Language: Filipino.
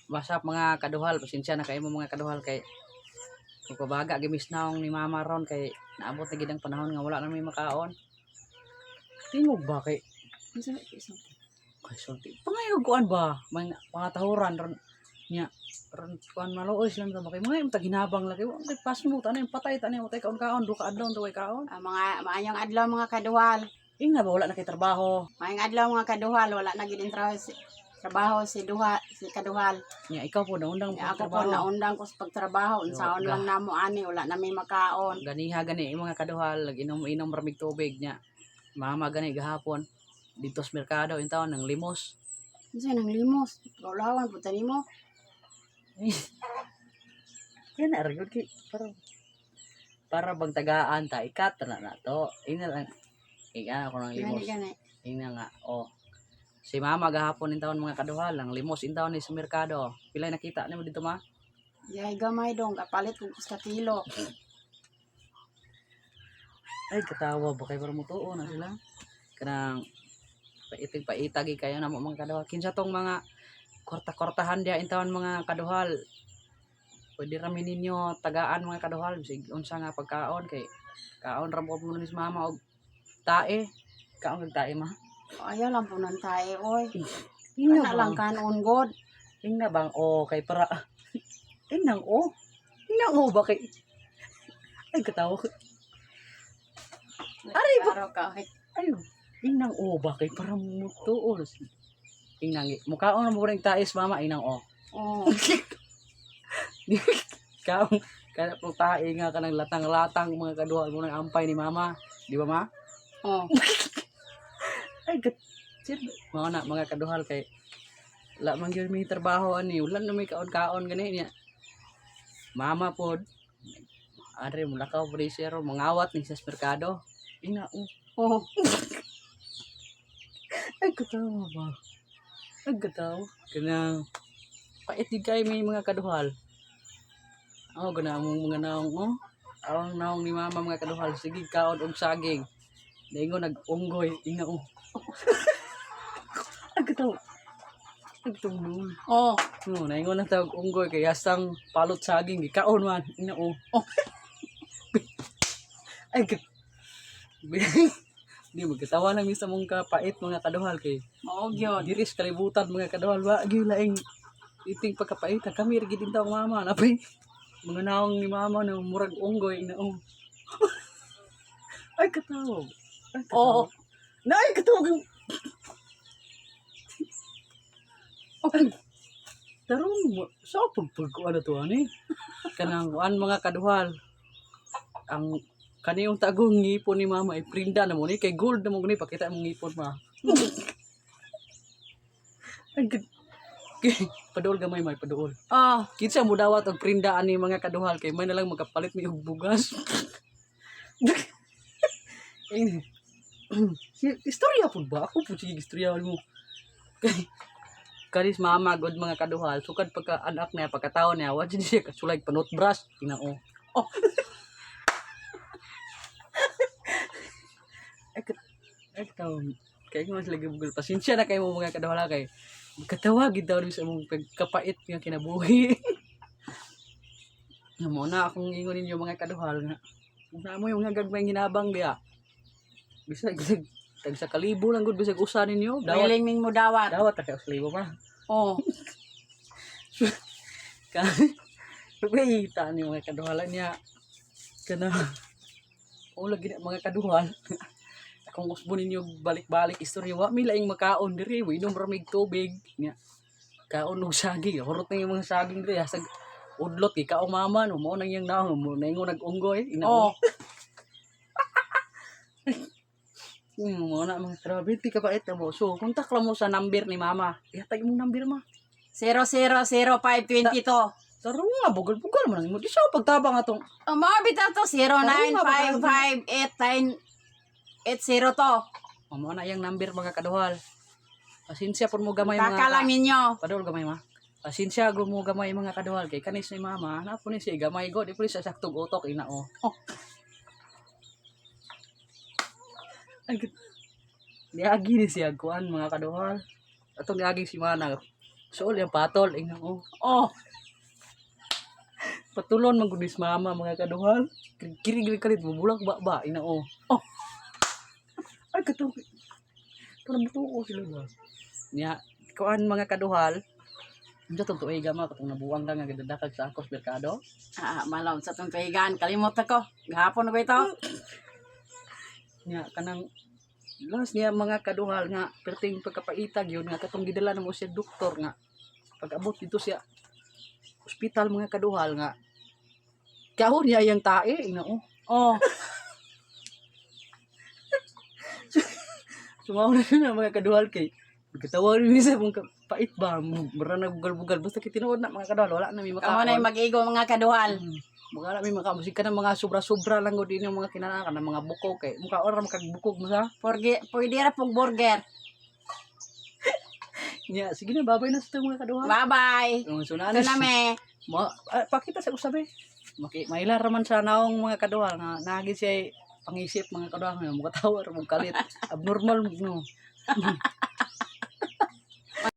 Basta mga kaduhal, pasensya na kayo mga kaduhal kay kung kabaga gimis naong ni mama ron kay naabot na gid ang panahon nga wala na may makaon. Tingog ba kay kay sulti. Pangayog kuan ba? Mga tahuran ron nya ron kuan maluoy lang ba kay mga imong ginabang lagi. Kay pasmo ta na yung patay ta na utay kaon-kaon duka adlaw duway kaon. Mga maayong adlaw mga kaduhal. Ingna ba wala na kay trabaho. Maayong adlaw mga kaduhal, wala na gid trabaho si kaduhal. Nya ikaw po naundang mo Ako po trabaho. naundang ko sa pagtrabaho, unsaon lang namo ani, wala na may makaon. Ganiha gani yung mga kaduhal, inom ramig tubig niya. Mama gani gahapon dito sa merkado yung taon ng limos. Unsa nang limos? Kaulawan pud nimo. Yan na rin kay para bang tagaan ta ikat na to. Ina lang ako ng limos. Gani. Ina nga oh. Si mama gahapon yung taon mga kaduhal, ang limos yung taon ni sa merkado. Pilay nakita nimo dito ma? Yay gamay dong, kapalit kung sa kilo. Ay katawa ba kay para mutuo na sila. Kanang paitag kayo na mga kaduhal. Kinsa tong mga korta-kortahan dia intawan mga kaduhal. Pwede rami ninyo tagaan mga kaduhal bisig unsa nga pagkaon kay kaon ra mo ni mama og tae. Kaon og tae ma. Ayaw lang po ng tae, oy. Ina Kana lang kanon god. Ina bang kay para inang inang ba kay ay katawa. Ari ba ka? ayo inang ba kay para mutuo. Inang mukaon mo ring taes mama inang Oh. Kaon kana po tae nga kanang latang-latang mga kaduha mo nang ampay ni mama, di ba ma? Oh. Ay sir mga kaduhal kay la man gyud may trabaho ani wala na may kaon-kaon gani niya. Mama pod are mulakaw po siya mangawat ni sa merkado. Ina Oh. ay katawa ba? Ay katawa kanang pait di kay may mga kaduhal. Gana ang mga naong ang naong ni mama mga kaduhal sige kaon og saging. Daingon nag-unggoy ina ay katawa. Nagtulong. Oh. No, naingon na tawag unggoy kay hasang palot saging gikaon man ina ay di magkatawa na misa mong kapait mga kaduhal kay Mao gyud. diris kalibutan mga kaduhal wa gyud laing iting pagkapait kami ra gid taw mama napay mga naong ni mama na murag unggoy ina ay katawa. Oh. Na ay katawa. Okay. Tarong sa pagkuan to ani. Kanang mga kaduhal. Ang kaniyong tagong ngipon ni mama ay prinda na mo ni kay gold na mo ni pakita mong ngipon ma. Ay padol gamay may padol. Kinsa mo dawat og prinda ani mga kaduhal kay may nalang magkapalit mi og bugas. Istorya pud ba? Ako pud sige istorya mo. Kay kanis mama god mga kaduhal sukad pagka anak niya pagkataon niya wa siya kasulay panutbrush tinao. Ay katawa kay mas lagi bugol pasensya na kay mo mga kaduhal kay katawag gid daw sa imong pagkapait nga kinabuhi. Mo na akong ingon ninyo mga kaduhal nga na mo yung gagmay ginabang diya. Bisag tag sa kalibo lang gud bisag usa ninyo dawat. Willing ming mo dawat. Dawat ta kay kalibo pa. Oh. Pagkita ni mga kaduhalan niya kana lagi na mga kaduhal kung usbo ninyo balik-balik istorya wa mi laing makaon diri we inom ramig tubig niya kaon og saging hurot na yung mga saging diri hasag udlot kay kaong mama no mao nang yang naong mo naingon nag-unggoy ina mo na mga grabe ti kabait mo so kontak lang mo sa number ni mama ihatag imong number ma 000522. Tarong nga, bugal-bugal mo lang mo. Di siya pagtabang atong. Mga bitaw to, 0955-8980 to. Mo na yung number mga kaduhal. Pasensya po mo gamay mga. Kakalang ninyo. Padol gamay ma. Pasensya mo gamay mga kaduhal. Kay kanis ni mama. Na po ni siya gamay go. Di po ni siya saktog utok. Ina Ay, niagi ni siya kuan mga kaduhal. Atong niagi si mana. So, yung patol, ingnan oh. Oh, Patulon man gudis mama mga kaduhal. Kiri-kiri kalit bubulak ba ina oh. Oh. Ay kato. Para mutuo sila ba. Nya kuan mga kaduhal. Unsa tong tuiga ma katong nabuang ka nga gidadakag sa akos merkado. malaw sa tong tuigan. Kalimot ako. Gahapon ko ito. Nya kanang last niya mga kaduhal nga perting pagkapaitag yun nga katong gidala na mo siya doktor nga pag-abot dito siya ospital mga kaduhal nga kahon niya yang tae ina oh. Oh, Sumaw na mga kaduhal kay katawa rin sa mong pait ba mura na bugal-bugal basta kay tinuod na mga kaduhal wala na mi kamo makaon. na mag-igo mga kaduhal. Wala mi makamusik ka ng mga sobra-sobra lang gud din yung mga kinana ng mga bukog kay mukha ora makagbukog mo sa. Pwede ra pong burger. Nya sige na babay na sa itong mga kaduhal. Bye-bye. Yung Ito sunanis. na me. Pakita sa usabi. Mailar raman sa naong mga kaduhal nga nagi siya pangisip mga kaduhal nga mga tawar mong kalit abnormal no.